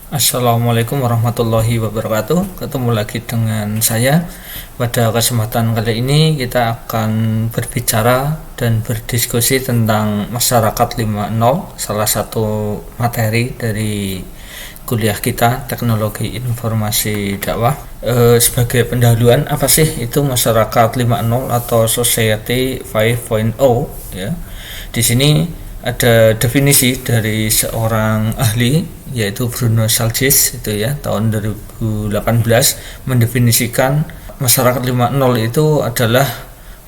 Assalamualaikum warahmatullahi wabarakatuh. Ketemu lagi dengan saya. Pada kesempatan kali ini kita akan berbicara dan berdiskusi tentang masyarakat 5.0, salah satu materi dari kuliah kita, Teknologi Informasi Dakwah. Sebagai pendahuluan, apa sih itu masyarakat 5.0 atau Society 5.0 ya? Di sini ada definisi dari seorang ahli yaitu Bruno Salges itu ya, tahun 2018 mendefinisikan masyarakat 5.0 itu adalah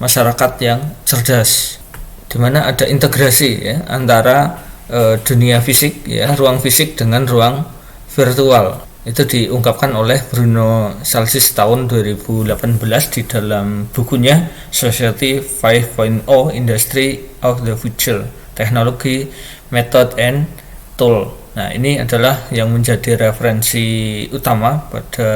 masyarakat yang cerdas, di mana ada integrasi ya antara dunia fisik ya, ruang fisik dengan ruang virtual. Itu diungkapkan oleh Bruno Salges tahun 2018 di dalam bukunya Society 5.0 Industry of the Future, Teknologi, Method and Tool. Nah, ini adalah yang menjadi referensi utama pada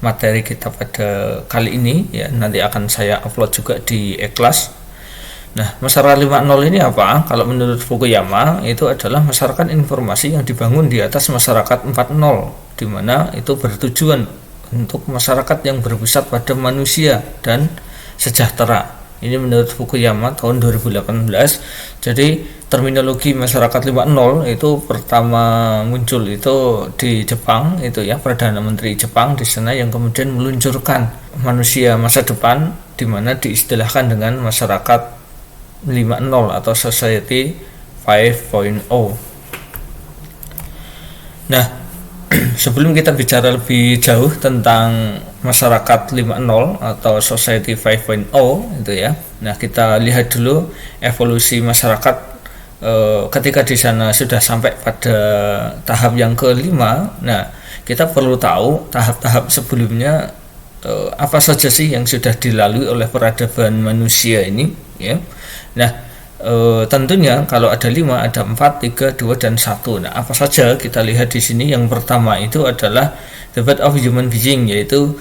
materi kita pada kali ini ya. Nanti akan saya upload juga di e-class. Nah, masyarakat 5.0 ini apa? Kalau menurut Fukuyama itu adalah masyarakat informasi yang dibangun di atas masyarakat 4.0, di mana itu bertujuan untuk masyarakat yang berpusat pada manusia dan sejahtera. Ini menurut Fukuyama tahun 2018. Jadi terminologi masyarakat 5.0 itu pertama muncul itu di Jepang itu ya, Perdana Menteri Jepang di sana yang kemudian meluncurkan manusia masa depan, di mana diistilahkan dengan masyarakat 5.0 atau Society 5.0. Nah, sebelum kita bicara lebih jauh tentang masyarakat 5.0 atau Society 5.0 itu ya. Nah, kita lihat dulu evolusi masyarakat ketika di sana sudah sampai pada tahap yang kelima. Nah, kita perlu tahu tahap-tahap sebelumnya apa saja sih yang sudah dilalui oleh peradaban manusia ini ya. Nah, tentunya kalau ada 5, ada 4, 3, 2, dan 1. Nah, apa saja kita lihat di sini. Yang pertama itu adalah the birth of human being, yaitu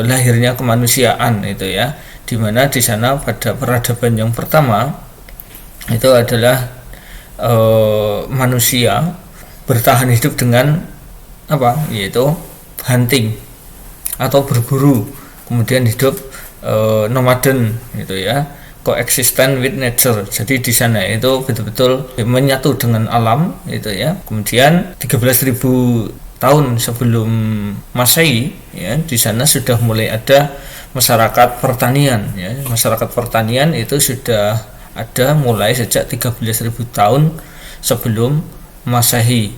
lahirnya kemanusiaan itu ya, dimana di sana pada peradaban yang pertama itu adalah manusia bertahan hidup dengan apa, yaitu hunting atau berburu, kemudian hidup nomaden gitu ya, coexistent with nature. Jadi di sana itu betul-betul menyatu dengan alam itu ya. Kemudian 13.000 tahun sebelum Masehi ya, di sana sudah mulai ada masyarakat pertanian ya. Masyarakat pertanian itu sudah ada mulai sejak 13.000 tahun sebelum Masehi.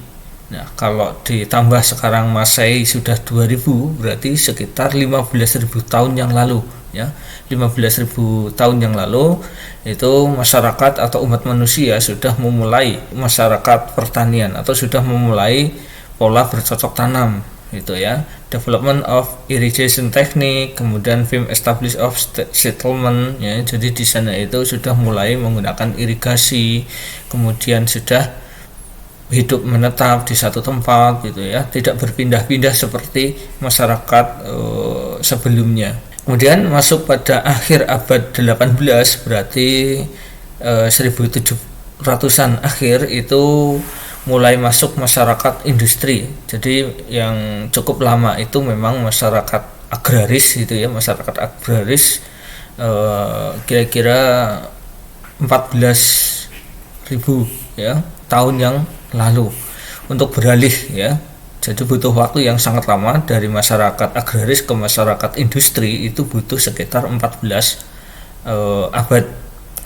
Nah, kalau ditambah sekarang Masehi sudah 2000, berarti sekitar 15.000 tahun yang lalu ya. 15.000 tahun yang lalu itu masyarakat atau umat manusia sudah memulai masyarakat pertanian atau sudah memulai pola bercocok tanam itu ya. Development of irrigation technique, kemudian firm establish of settlement ya. Jadi di sana itu sudah mulai menggunakan irigasi, kemudian sudah hidup menetap di satu tempat gitu ya, tidak berpindah-pindah seperti masyarakat sebelumnya. Kemudian masuk pada akhir abad 18, berarti 1700-an akhir itu mulai masuk masyarakat industri. Jadi yang cukup lama itu memang masyarakat agraris itu ya, masyarakat agraris kira-kira 14.000 ya tahun yang lalu untuk beralih ya. Jadi butuh waktu yang sangat lama dari masyarakat agraris ke masyarakat industri, itu butuh sekitar 14 abad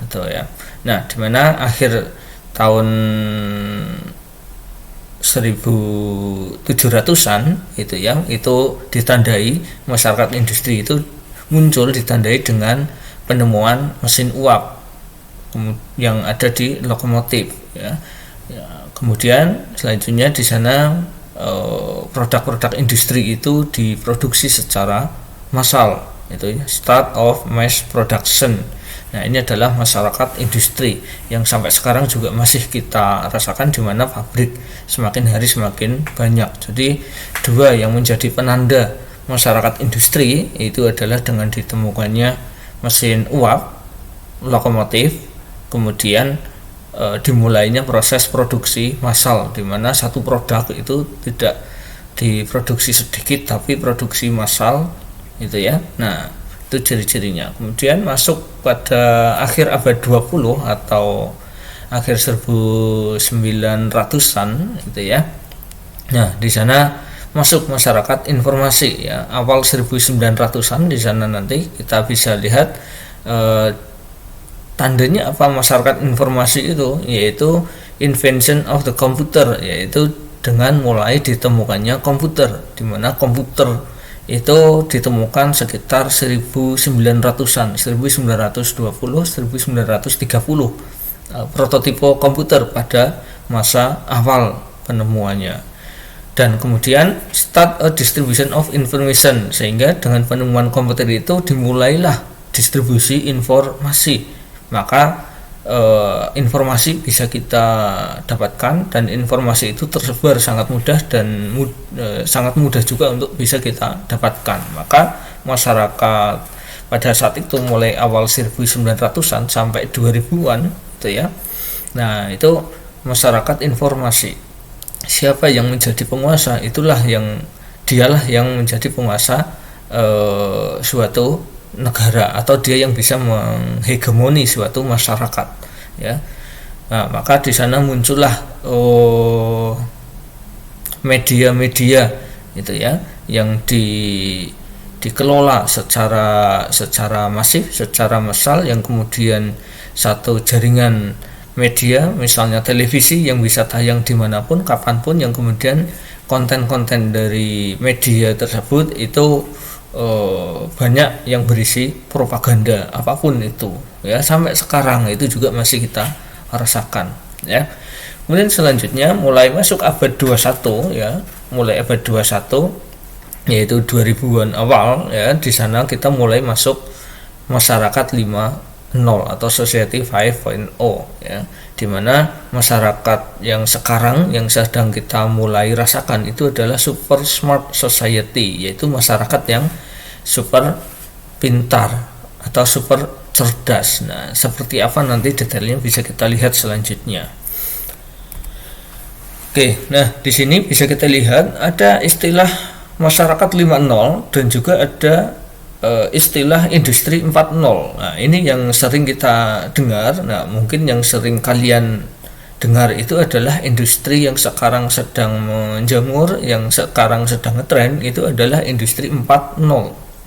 gitu ya. Nah, dimana akhir tahun 1700-an itu ya, itu ditandai masyarakat industri itu muncul, ditandai dengan penemuan mesin uap yang ada di lokomotif ya. Kemudian selanjutnya di sana produk-produk industri itu diproduksi secara massal itu ya, start of mass production. Nah, ini adalah masyarakat industri yang sampai sekarang juga masih kita rasakan, di mana pabrik semakin hari semakin banyak. Jadi dua yang menjadi penanda masyarakat industri itu adalah dengan ditemukannya mesin uap, lokomotif, kemudian dimulainya proses produksi massal, di mana satu produk itu tidak diproduksi sedikit tapi produksi massal gitu ya. Nah, itu ciri-cirinya. Kemudian masuk pada akhir abad 20 atau akhir 1900-an gitu ya. Nah, di sana masuk masyarakat informasi ya. Awal 1900-an di sana nanti kita bisa lihat tandanya apa masyarakat informasi itu, yaitu invention of the computer, yaitu dengan mulai ditemukannya komputer, di mana komputer itu ditemukan sekitar 1900-an, 1920, 1930, prototipe komputer pada masa awal penemuannya. Dan kemudian start a distribution of information, sehingga dengan penemuan komputer itu dimulailah distribusi informasi. Maka informasi bisa kita dapatkan, dan informasi itu tersebar sangat mudah dan sangat mudah juga untuk bisa kita dapatkan. Maka masyarakat pada saat itu mulai awal 1900-an sampai 2000-an gitu ya. Nah, itu masyarakat informasi. Siapa yang menjadi penguasa, dialah yang menjadi penguasa suatu negara, atau dia yang bisa menghegemoni suatu masyarakat ya. Nah, maka di sana muncullah media-media itu ya, yang dikelola secara masif, secara massal, yang kemudian satu jaringan media, misalnya televisi, yang bisa tayang dimanapun, kapanpun, yang kemudian konten-konten dari media tersebut itu banyak yang berisi propaganda apapun itu ya. Sampai sekarang itu juga masih kita rasakan ya. Kemudian selanjutnya mulai masuk abad 21 ya, mulai abad 21 yaitu 2000-an awal ya. Di sana kita mulai masuk masyarakat 5.0 atau Society 5.0 ya, dimana masyarakat yang sekarang yang sedang kita mulai rasakan itu adalah super smart society, yaitu masyarakat yang super pintar atau super cerdas. Nah, seperti apa nanti detailnya bisa kita lihat selanjutnya. Oke, nah di sini bisa kita lihat ada istilah masyarakat 5.0 dan juga ada istilah industri 4.0. Nah, ini yang sering kita dengar. Nah, mungkin yang sering kalian dengar itu adalah industri yang sekarang sedang menjamur, yang sekarang sedang ngetren, itu adalah industri 4.0.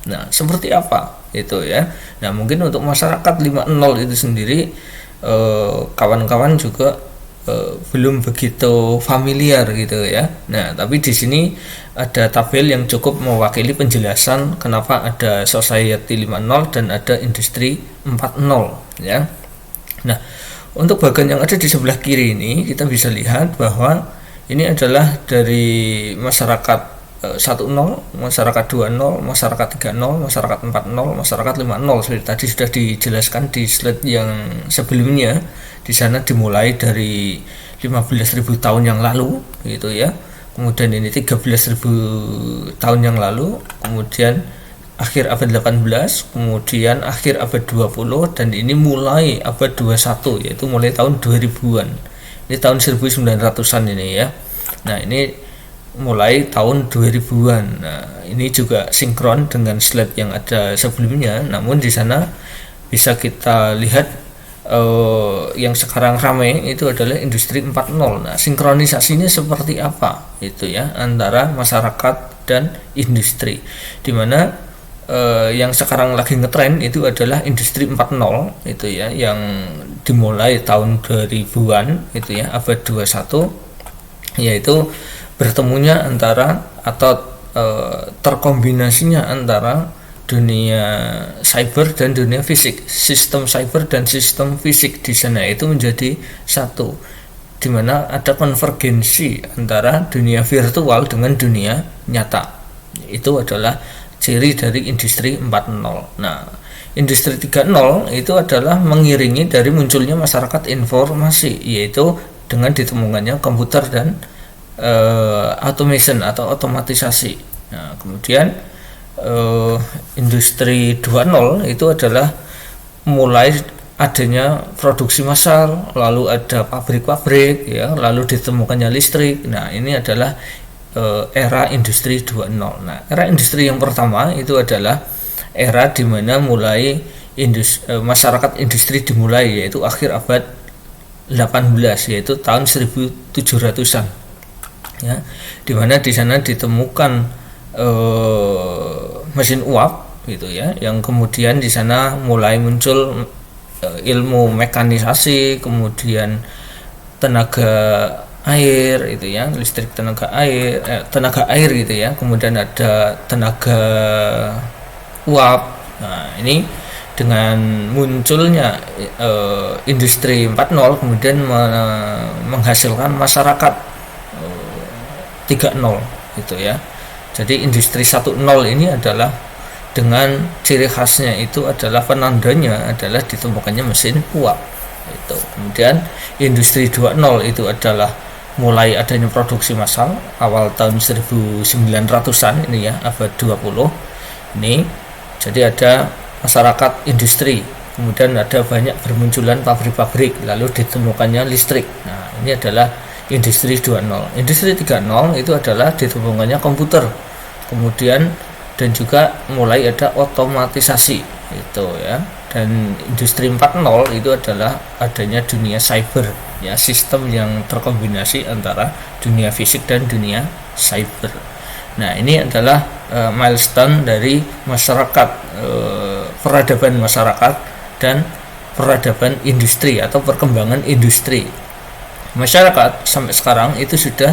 Nah, seperti apa itu ya. Nah, mungkin untuk masyarakat 5.0 itu sendiri kawan-kawan juga belum begitu familiar gitu ya. Nah, tapi di sini ada tabel yang cukup mewakili penjelasan kenapa ada Society 5.0 dan ada Industri 4.0 ya. Nah, untuk bagian yang ada di sebelah kiri ini kita bisa lihat bahwa ini adalah dari masyarakat 1.0, masyarakat 2.0, masyarakat 3.0, masyarakat 4.0, masyarakat 5.0. Seperti tadi sudah dijelaskan di slide yang sebelumnya. Di sana dimulai dari 15.000 tahun yang lalu gitu ya. Kemudian ini 13.000 tahun yang lalu, kemudian akhir abad 18, kemudian akhir abad 20, dan ini mulai abad 21, yaitu mulai tahun 2000-an. Ini tahun 1900-an ini ya. Nah, ini mulai tahun 2000-an. Nah, ini juga sinkron dengan slide yang ada sebelumnya, namun di sana bisa kita lihat yang sekarang ramai itu adalah industri 4.0. Nah, sinkronisasinya seperti apa itu ya antara masyarakat dan industri, dimana yang sekarang lagi ngetren itu adalah industri 4.0 itu ya, yang dimulai tahun 2000-an itu ya, abad 21, yaitu bertemunya antara atau terkombinasinya antara dunia cyber dan dunia fisik, sistem cyber dan sistem fisik di sana itu menjadi satu, di mana ada konvergensi antara dunia virtual dengan dunia nyata. Itu adalah ciri dari industri 4.0. Nah, industri 3.0 itu adalah mengiringi dari munculnya masyarakat informasi, yaitu dengan ditemukannya komputer dan automation atau otomatisasi. Nah, kemudian industri 2.0 itu adalah mulai adanya produksi massal, lalu ada pabrik-pabrik ya, lalu ditemukannya listrik. Nah, ini adalah era industri 2.0. Nah, era industri yang pertama itu adalah era di mana mulai masyarakat industri dimulai, yaitu akhir abad 18, yaitu tahun 1700-an. Ya, di mana di sana ditemukan mesin uap gitu ya, yang kemudian di sana mulai muncul ilmu mekanisasi, kemudian tenaga air itu ya, listrik tenaga air gitu ya, kemudian ada tenaga uap. Nah, ini dengan munculnya industri 4.0 kemudian menghasilkan masyarakat 3.0 gitu ya. Jadi industri 1.0 ini adalah dengan ciri khasnya itu adalah penandanya adalah ditemukannya mesin uap itu. Kemudian industri 2.0 itu adalah mulai adanya produksi massal awal tahun 1900-an ini ya, abad 20 ini. Jadi ada masyarakat industri, kemudian ada banyak bermunculan pabrik-pabrik, lalu ditemukannya listrik. Nah, ini adalah industri 2.0. Industri 3.0 itu adalah ditemukannya komputer, kemudian dan juga mulai ada otomatisasi itu ya. Dan industri 4.0 itu adalah adanya dunia cyber ya, sistem yang terkombinasi antara dunia fisik dan dunia cyber. Nah, ini adalah milestone dari masyarakat, peradaban masyarakat dan peradaban industri atau perkembangan industri. Masyarakat sampai sekarang itu sudah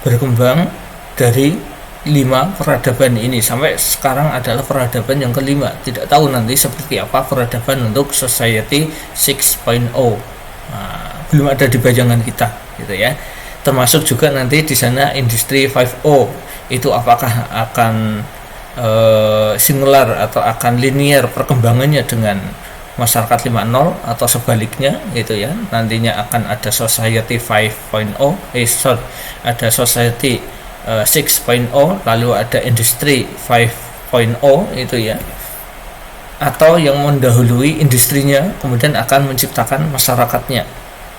berkembang dari 5 peradaban ini, sampai sekarang adalah peradaban yang kelima. Tidak tahu nanti seperti apa peradaban untuk society 6.0. Nah, belum ada di bayangan kita gitu ya. Termasuk juga nanti di sana industri 5.0 itu apakah akan singular atau akan linear perkembangannya dengan masyarakat 5.0 atau sebaliknya gitu ya. Nantinya akan ada society 5.0 ada society 6.0, lalu ada industri 5.0 itu ya, atau yang mendahului industrinya kemudian akan menciptakan masyarakatnya.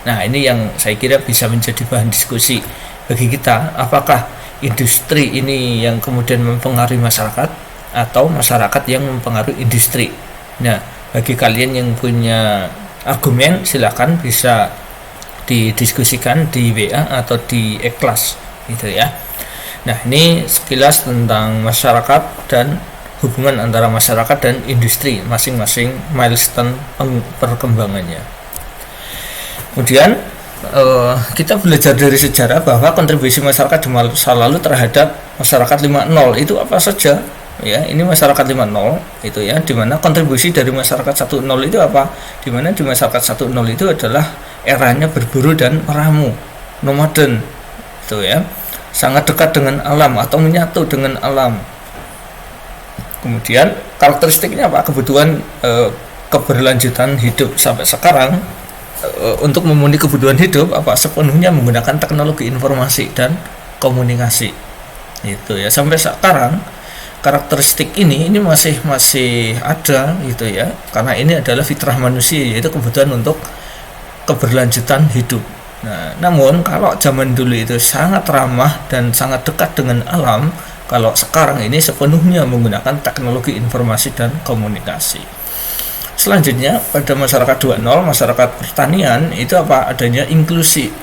Nah, ini yang saya kira bisa menjadi bahan diskusi bagi kita, apakah industri ini yang kemudian mempengaruhi masyarakat atau masyarakat yang mempengaruhi industri. Nah, bagi kalian yang punya argumen silakan bisa didiskusikan di WA atau di e-class gitu ya. Nah, ini sekilas tentang masyarakat dan hubungan antara masyarakat dan industri, masing-masing milestone perkembangannya. Kemudian kita belajar dari sejarah bahwa kontribusi masyarakat di masa lalu terhadap masyarakat 5.0 itu apa saja ya. Ini masyarakat 5.0 itu ya, dimana kontribusi dari masyarakat 1.0 itu apa, dimana di masyarakat 1.0 itu adalah eranya berburu dan meramu, nomaden itu ya, sangat dekat dengan alam atau menyatu dengan alam. Kemudian karakteristiknya apa, kebutuhan keberlanjutan hidup sampai sekarang untuk memenuhi kebutuhan hidup apa sepenuhnya menggunakan teknologi informasi dan komunikasi itu ya. Sampai sekarang karakteristik ini masih ada gitu ya, karena ini adalah fitrah manusia, yaitu kebutuhan untuk keberlanjutan hidup. Nah, namun kalau zaman dulu itu sangat ramah dan sangat dekat dengan alam, kalau sekarang ini sepenuhnya menggunakan teknologi informasi dan komunikasi. Selanjutnya pada masyarakat 2.0, masyarakat pertanian itu apa, adanya inklusi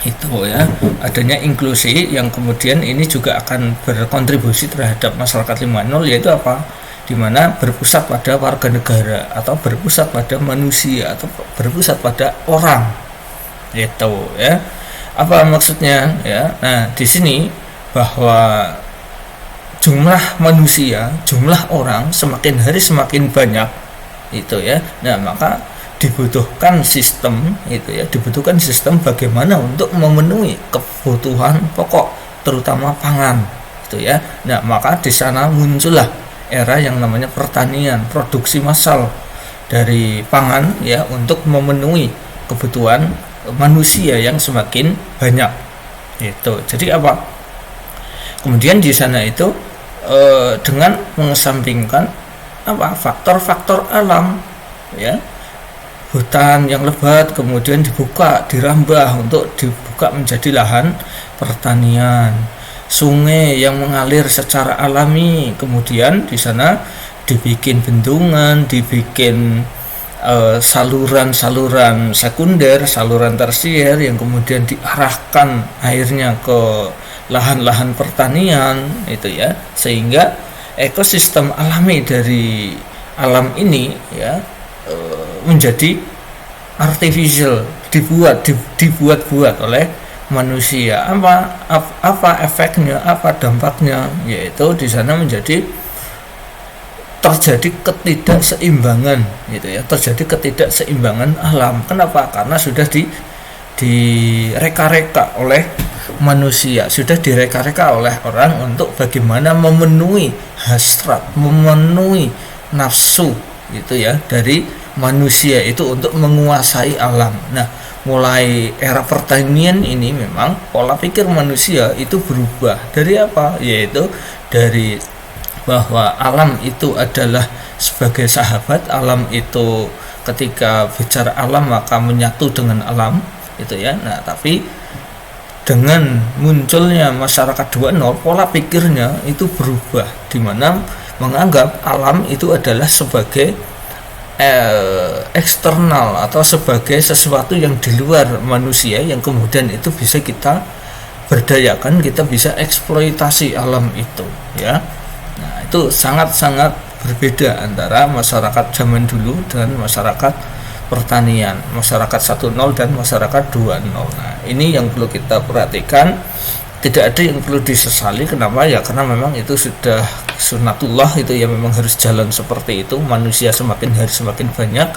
itu ya, adanya inklusi yang kemudian ini juga akan berkontribusi terhadap masyarakat 5.0, yaitu apa, dimana berpusat pada warga negara atau berpusat pada manusia atau berpusat pada orang itu ya. Apa maksudnya ya? Nah, di sini bahwa jumlah manusia, jumlah orang semakin hari semakin banyak itu ya. Nah, maka dibutuhkan sistem itu ya, dibutuhkan sistem bagaimana untuk memenuhi kebutuhan pokok terutama pangan itu ya. Nah, maka di sana muncullah era yang namanya pertanian, produksi massal dari pangan ya, untuk memenuhi kebutuhan manusia yang semakin banyak itu. Jadi apa, kemudian di sana itu dengan mengesampingkan apa, faktor-faktor alam ya, hutan yang lebat kemudian dibuka, dirambah untuk dibuka menjadi lahan pertanian. sungai yang mengalir secara alami, kemudian di sana dibikin bendungan, dibikin saluran-saluran sekunder, saluran tersier yang kemudian diarahkan airnya ke lahan-lahan pertanian itu ya, sehingga ekosistem alami dari alam ini ya menjadi artificial, dibuat-buat oleh manusia. Apa efeknya, apa dampaknya, yaitu di sana terjadi ketidakseimbangan gitu ya, terjadi ketidakseimbangan alam. Kenapa? Karena sudah direka-reka oleh manusia, sudah direka-reka oleh orang untuk bagaimana memenuhi hasrat, memenuhi nafsu gitu ya dari manusia itu untuk menguasai alam. Nah, mulai era pertanian ini memang pola pikir manusia itu berubah dari apa? Yaitu dari bahwa alam itu adalah sebagai sahabat, alam itu ketika bicara alam maka menyatu dengan alam itu ya. Nah, tapi dengan munculnya masyarakat 2.0, pola pikirnya itu berubah, di mana menganggap alam itu adalah sebagai eksternal atau sebagai sesuatu yang di luar manusia, yang kemudian itu bisa kita berdayakan, kita bisa eksploitasi alam itu ya. Nah, itu sangat-sangat berbeda antara masyarakat zaman dulu dan masyarakat pertanian, masyarakat 1.0 dan masyarakat 2.0. Nah, ini yang perlu kita perhatikan. Tidak ada yang perlu disesali. Kenapa? Ya karena memang itu sudah sunnatullah, itu ya memang harus jalan seperti itu. Manusia semakin hari semakin banyak,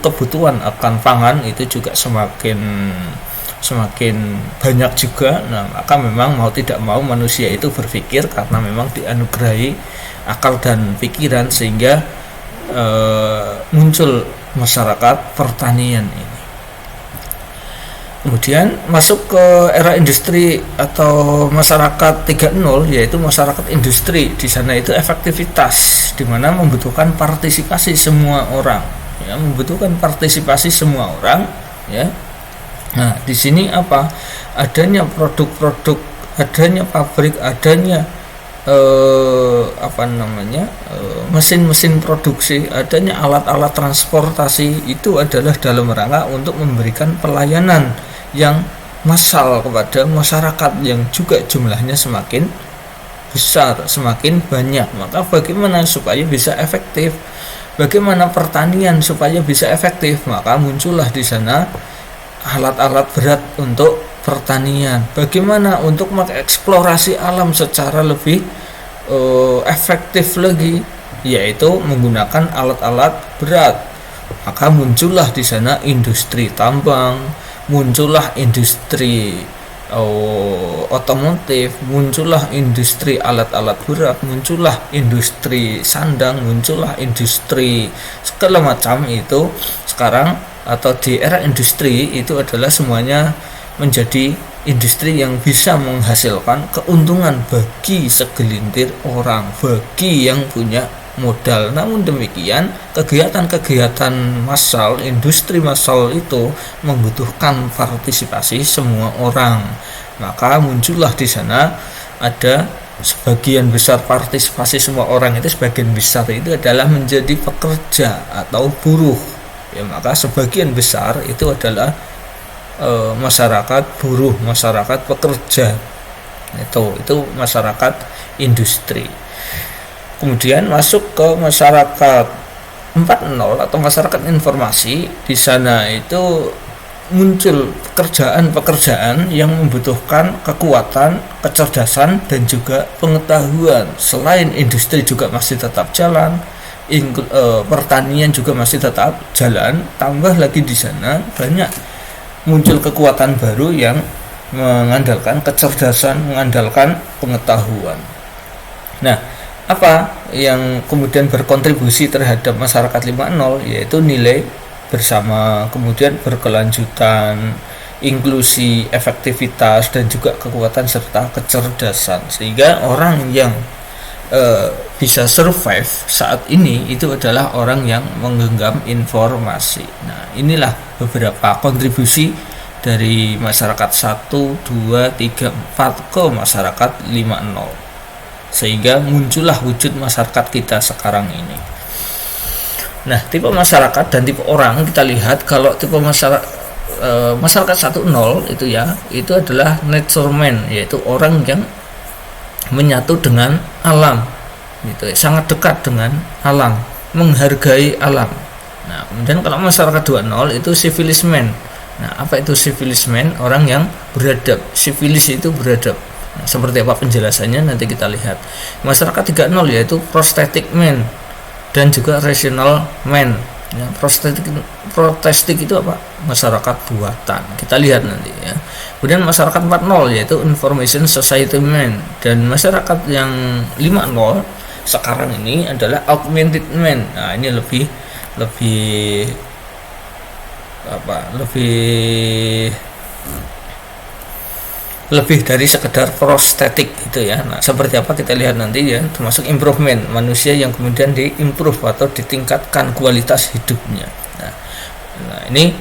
kebutuhan akan pangan itu juga semakin banyak juga. Nah, maka memang mau tidak mau manusia itu berpikir, karena memang dianugerahi akal dan pikiran, sehingga muncul masyarakat pertanian ini. Kemudian masuk ke era industri atau masyarakat 3.0, yaitu masyarakat industri. Di sana itu efektivitas, di mana membutuhkan partisipasi semua orang, ya, membutuhkan partisipasi semua orang, ya. Nah, di sini apa? Adanya produk-produk, adanya pabrik, adanya mesin-mesin produksi, adanya alat-alat transportasi, itu adalah dalam rangka untuk memberikan pelayanan yang massal kepada masyarakat yang juga jumlahnya semakin besar, semakin banyak. Maka bagaimana supaya bisa efektif? Bagaimana pertanian supaya bisa efektif? Maka muncullah di sana alat-alat berat untuk pertanian. Bagaimana untuk mengeksplorasi alam secara lebih efektif lagi, yaitu menggunakan alat-alat berat. Maka muncullah di sana industri tambang, muncullah industri otomotif, muncullah industri alat-alat berat, muncullah industri sandang, muncullah industri segala macam. Itu sekarang atau di era industri itu adalah semuanya menjadi industri yang bisa menghasilkan keuntungan bagi segelintir orang, bagi yang punya modal. Namun demikian, kegiatan-kegiatan massal, industri massal itu membutuhkan partisipasi semua orang. Maka muncullah di sana ada sebagian besar partisipasi semua orang, itu sebagian besar itu adalah menjadi pekerja atau buruh. Ya, maka sebagian besar itu adalah masyarakat buruh, masyarakat pekerja. Itu masyarakat industri. Kemudian masuk ke masyarakat 4.0 atau masyarakat informasi. Di sana itu muncul pekerjaan-pekerjaan yang membutuhkan kekuatan, kecerdasan, dan juga pengetahuan. Selain industri juga masih tetap jalan, pertanian juga masih tetap jalan, tambah lagi di sana banyak muncul kekuatan baru yang mengandalkan kecerdasan, mengandalkan pengetahuan. Nah, apa yang kemudian berkontribusi terhadap masyarakat 5.0, yaitu nilai bersama, kemudian berkelanjutan, inklusi, efektivitas, dan juga kekuatan serta kecerdasan. Sehingga orang yang bisa survive saat ini itu adalah orang yang menggenggam informasi. Nah, inilah beberapa kontribusi dari masyarakat 1, 2, 3, 4 ke masyarakat 5.0, sehingga muncullah wujud masyarakat kita sekarang ini. Nah, tipe masyarakat dan tipe orang kita lihat. Kalau tipe masyarakat 1.0 itu ya, itu adalah nature man, yaitu orang yang menyatu dengan alam, gitu ya, sangat dekat dengan alam, menghargai alam. Nah, kemudian kalau masyarakat 2.0 itu civilized man. Nah, apa itu civilized man? Orang yang beradab. Civilis itu beradab. Nah, seperti apa penjelasannya nanti kita lihat. Masyarakat 3.0 yaitu prosthetic man dan juga rational man. Ya, prosthetic itu apa? Masyarakat buatan. Kita lihat nanti ya. Kemudian masyarakat 4.0 yaitu information society man, dan masyarakat yang 5.0 sekarang ini adalah augmented man. Nah, ini lebih dari sekedar prostetik itu ya. Nah, seperti apa kita lihat nanti ya, termasuk improvement, manusia yang kemudian diimprove atau ditingkatkan kualitas hidupnya. Nah ini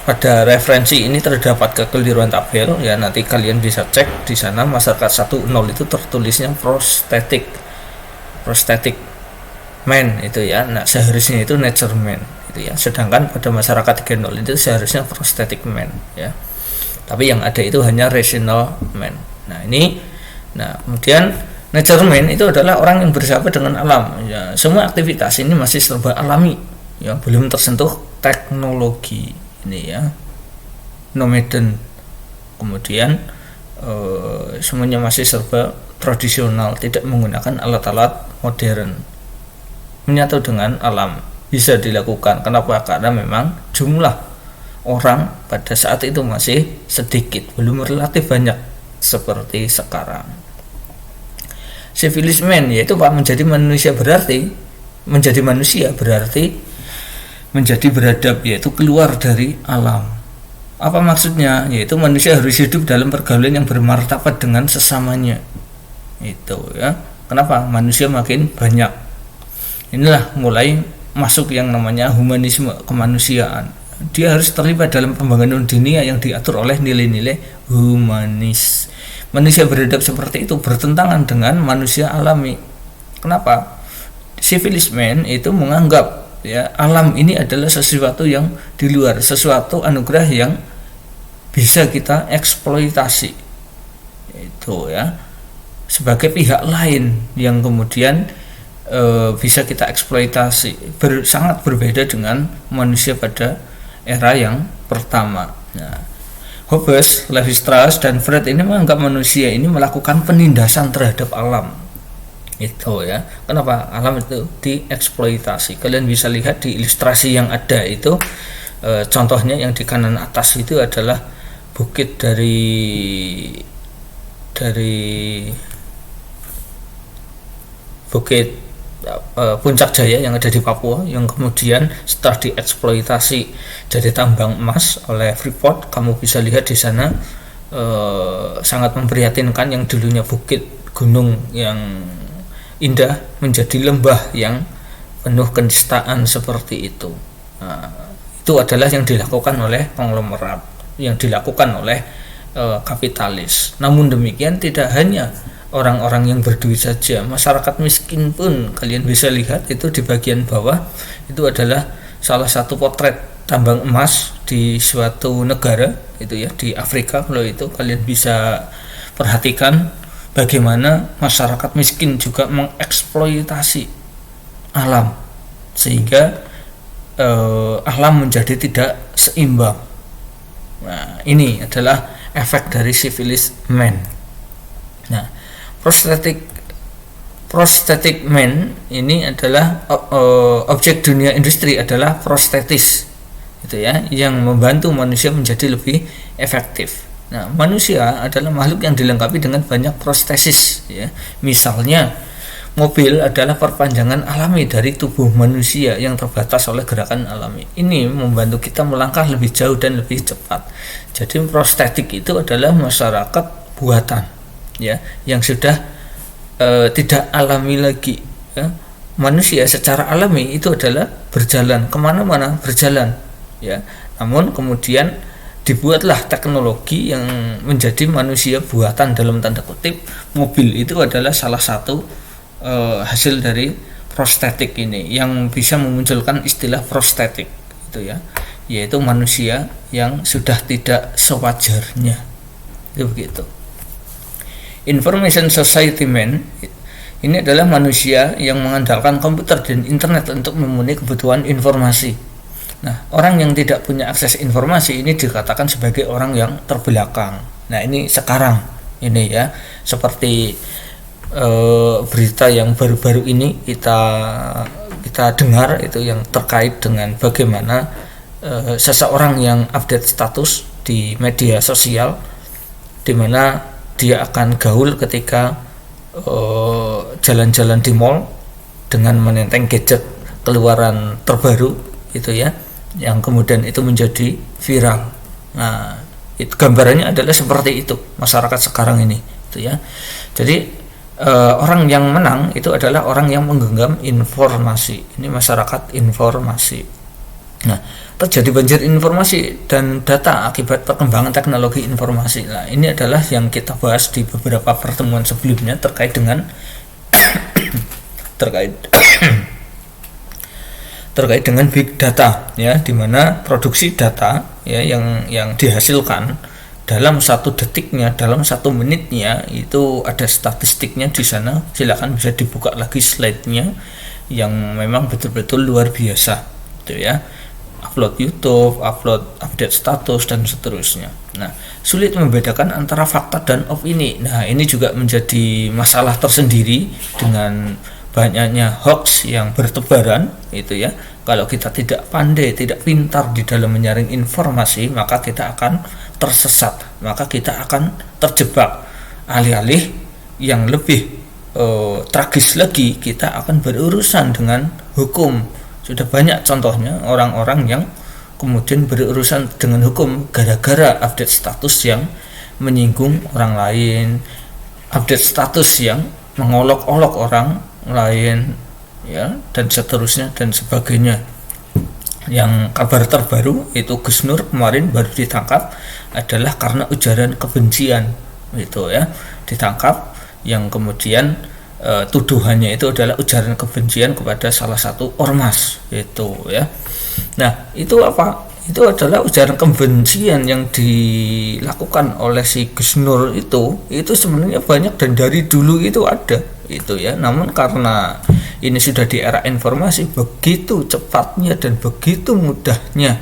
pada referensi ini terdapat kekeliruan tabel ya, nanti kalian bisa cek di sana. Masyarakat 1.0 itu tertulisnya prostetic man itu ya. Nah, seharusnya itu nature man itu ya, sedangkan pada masyarakat 3.0 itu seharusnya prosthetic man ya, tapi yang ada itu hanya rational man. Nah kemudian nature man itu adalah orang yang bersahabat dengan alam ya. Semua aktivitas ini masih serba alami ya, belum tersentuh teknologi ini ya, nomaden. Kemudian semuanya masih serba tradisional, tidak menggunakan alat-alat modern, menyatu dengan alam. Bisa dilakukan. Kenapa? Karena memang jumlah orang pada saat itu masih sedikit, belum relatif banyak seperti sekarang. Civilized man yaitu menjadi manusia berarti menjadi beradab, yaitu keluar dari alam. Apa maksudnya? Yaitu manusia harus hidup dalam pergaulan yang bermartabat dengan sesamanya. Itu ya. Kenapa? Manusia makin banyak. Inilah mulai masuk yang namanya humanisme, kemanusiaan. Dia harus terlibat dalam pembangunan dunia yang diatur oleh nilai-nilai humanis. Manusia beradab seperti itu bertentangan dengan manusia alami. Kenapa? Civilized man itu menganggap ya, alam ini adalah sesuatu yang di luar, sesuatu anugerah yang bisa kita eksploitasi. Itu ya, sebagai pihak lain yang kemudian bisa kita eksploitasi. Sangat berbeda dengan manusia pada era yang pertama. Nah, Hobbes, Levi-Strauss, dan Freud ini menganggap manusia ini melakukan penindasan terhadap alam. Itu ya. Kenapa? Alam itu dieksploitasi. Kalian bisa lihat di ilustrasi yang ada itu, contohnya yang di kanan atas itu adalah bukit dari bukit Puncak Jaya yang ada di Papua, yang kemudian setelah dieksploitasi jadi tambang emas oleh Freeport. Kamu bisa lihat di sana sangat memprihatinkan, yang dulunya bukit gunung yang indah menjadi lembah yang penuh kenistaan seperti itu. Nah, itu adalah yang dilakukan oleh konglomerat, yang dilakukan oleh kapitalis. Namun demikian tidak hanya orang-orang yang berduit saja, masyarakat miskin pun kalian bisa lihat itu di bagian bawah itu adalah salah satu potret tambang emas di suatu negara itu ya, di Afrika. Kalau itu kalian bisa perhatikan bagaimana masyarakat miskin juga mengeksploitasi alam sehingga alam menjadi tidak seimbang. Nah, ini adalah efek dari civilized man. Nah, prosthetic man ini adalah objek dunia industri adalah prostetis itu ya, yang membantu manusia menjadi lebih efektif. Nah, manusia adalah makhluk yang dilengkapi dengan banyak prostesis ya. Misalnya mobil adalah perpanjangan alami dari tubuh manusia yang terbatas oleh gerakan alami. Ini membantu kita melangkah lebih jauh dan lebih cepat. Jadi prostetik itu adalah masyarakat buatan ya, yang sudah tidak alami lagi ya. Manusia secara alami itu adalah berjalan kemana-mana, berjalan ya, namun kemudian dibuatlah teknologi yang menjadi manusia buatan dalam tanda kutip. Mobil itu adalah salah satu hasil dari prostetik ini yang bisa memunculkan istilah prostetik itu ya, yaitu manusia yang sudah tidak sewajarnya. Itu begitu. Information Society Man ini adalah manusia yang mengandalkan komputer dan internet untuk memenuhi kebutuhan informasi. Nah, orang yang tidak punya akses informasi ini dikatakan sebagai orang yang terbelakang. Nah, ini sekarang ini ya, seperti berita yang baru-baru ini kita dengar itu yang terkait dengan bagaimana seseorang yang update status di media sosial, di mana dia akan gaul ketika jalan-jalan di mall dengan menenteng gadget keluaran terbaru itu ya, yang kemudian itu menjadi viral. Nah, itu gambarannya adalah seperti itu masyarakat sekarang ini itu ya. Jadi orang yang menang itu adalah orang yang menggenggam informasi. Ini masyarakat informasi. Nah, terjadi banjir informasi dan data akibat perkembangan teknologi informasi. Nah, ini adalah yang kita bahas di beberapa pertemuan sebelumnya terkait dengan terkait dengan big data ya, di mana produksi data ya yang dihasilkan dalam 1 detiknya, dalam 1 menitnya itu ada statistiknya di sana. Silakan bisa dibuka lagi slide-nya yang memang betul-betul luar biasa gitu ya. Upload YouTube, update status dan seterusnya. Nah, sulit membedakan antara fakta dan opini. Nah, ini juga menjadi masalah tersendiri dengan banyaknya hoax yang bertebaran itu ya. Kalau kita tidak pandai, tidak pintar di dalam menyaring informasi, maka kita akan tersesat, maka kita akan terjebak. Alih-alih yang lebih tragis lagi, kita akan berurusan dengan hukum. Sudah banyak contohnya orang-orang yang kemudian berurusan dengan hukum gara-gara update status yang menyinggung orang lain, update status yang mengolok-olok orang lain ya, dan seterusnya dan sebagainya. Yang kabar terbaru itu Gus Nur kemarin baru ditangkap adalah karena ujaran kebencian itu ya, ditangkap, yang kemudian tuduhannya itu adalah ujaran kebencian kepada salah satu ormas itu ya. Nah, itu apa? Itu adalah ujaran kebencian yang dilakukan oleh si Gus Nur itu sebenarnya banyak dan dari dulu itu ada itu ya. Namun karena ini sudah di era informasi, begitu cepatnya dan begitu mudahnya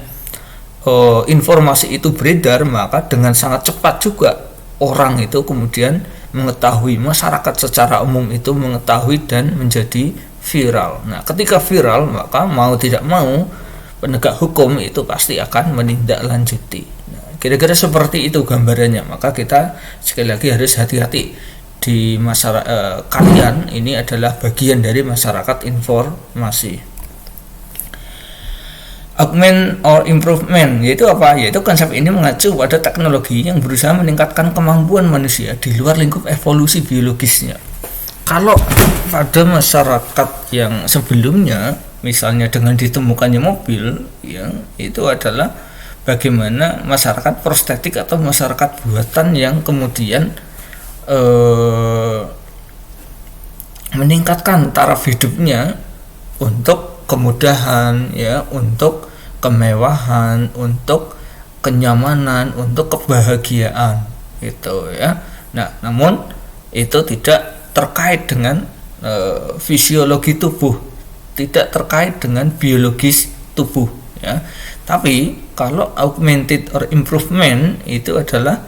informasi itu beredar, maka dengan sangat cepat juga orang itu kemudian mengetahui, masyarakat secara umum itu mengetahui dan menjadi viral. Nah, ketika viral, maka mau tidak mau penegak hukum itu pasti akan menindaklanjuti. Nah, kira-kira seperti itu gambarannya. Maka kita sekali lagi harus hati-hati di masyarakat. Kalian ini adalah bagian dari masyarakat informasi. Augment or improvement, yaitu apa? Yaitu konsep ini mengacu pada teknologi yang berusaha meningkatkan kemampuan manusia di luar lingkup evolusi biologisnya. Kalau pada masyarakat yang sebelumnya, misalnya dengan ditemukannya mobil, ya, itu adalah bagaimana masyarakat prostetik atau masyarakat buatan yang kemudian meningkatkan taraf hidupnya untuk kemudahan, ya, untuk kemewahan, untuk kenyamanan, untuk kebahagiaan, itu ya. Nah, namun itu tidak terkait dengan fisiologi tubuh, tidak terkait dengan biologis tubuh, ya. Tapi kalau augmented or improvement itu adalah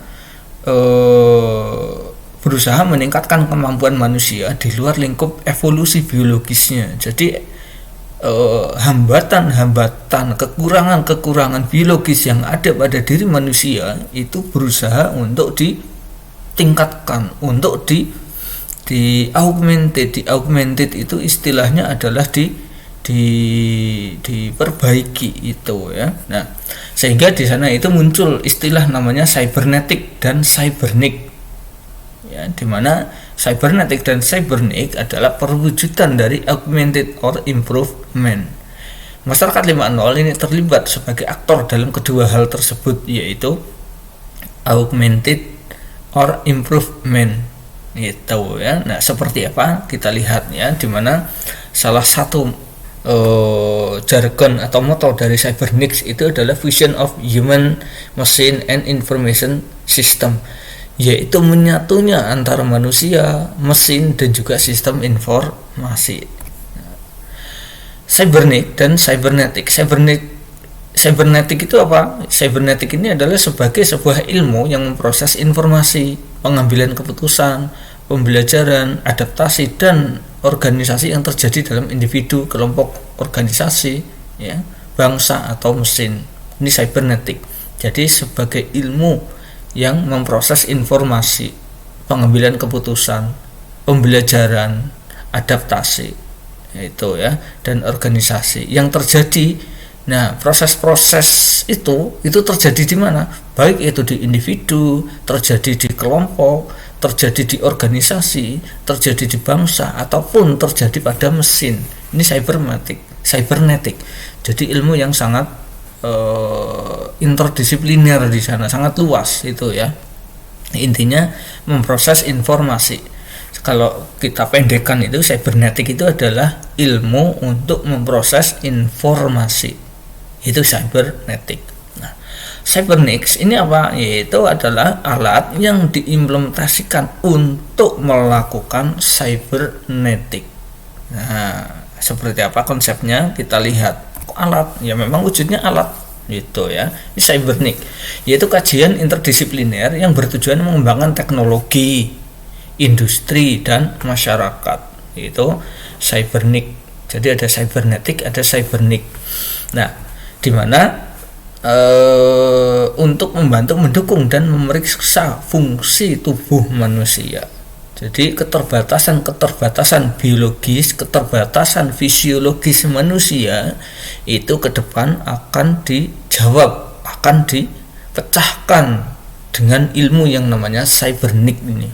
berusaha meningkatkan kemampuan manusia di luar lingkup evolusi biologisnya. Jadi hambatan-hambatan, kekurangan-kekurangan biologis yang ada pada diri manusia itu berusaha untuk ditingkatkan, untuk augmented itu istilahnya adalah diperbaiki itu ya. Nah, sehingga di sana itu muncul istilah namanya cybernetic dan cybernic, ya, di mana cybernetic dan cybernic adalah perwujudan dari augmented or improvement. Masyarakat 5.0 ini terlibat sebagai aktor dalam kedua hal tersebut, yaitu augmented or improvement gitu ya. Nah, seperti apa kita lihat ya, dimana salah satu jargon atau moto dari Cybernetics itu adalah fusion of human, machine and information system, yaitu menyatunya antara manusia, mesin dan juga sistem informasi. Cybernetic dan cybernetic. Cybernetic itu apa? Cybernetic ini adalah sebagai sebuah ilmu yang memproses informasi, pengambilan keputusan, pembelajaran, adaptasi dan organisasi yang terjadi dalam individu, kelompok, organisasi, ya, bangsa atau mesin. Ini cybernetic. Jadi sebagai ilmu yang memproses informasi, pengambilan keputusan, pembelajaran, adaptasi, itu ya, dan organisasi yang terjadi. Nah, proses-proses itu terjadi di mana? Baik itu di individu, terjadi di kelompok, terjadi di organisasi, terjadi di bangsa, ataupun terjadi pada mesin. Ini cybernetic. Jadi ilmu yang sangat interdisipliner di sana, sangat luas itu ya. Intinya memproses informasi. Kalau kita pendekkan itu, cybernetic itu adalah ilmu untuk memproses informasi. Itu cybernetic. Nah, cybernetics ini apa? Yaitu adalah alat yang diimplementasikan untuk melakukan cybernetic. Nah, seperti apa konsepnya? Kita lihat. Alat, ya memang wujudnya alat gitu ya. Ini cybernetic, yaitu kajian interdisipliner yang bertujuan mengembangkan teknologi, industri dan masyarakat. Itu cybernetic. Jadi ada cybernetic, ada cybernetic. Nah, di mana untuk membantu mendukung dan memeriksa fungsi tubuh manusia. Jadi keterbatasan biologis, keterbatasan fisiologis manusia itu ke depan akan dijawab, akan dipecahkan dengan ilmu yang namanya cybernetic ini.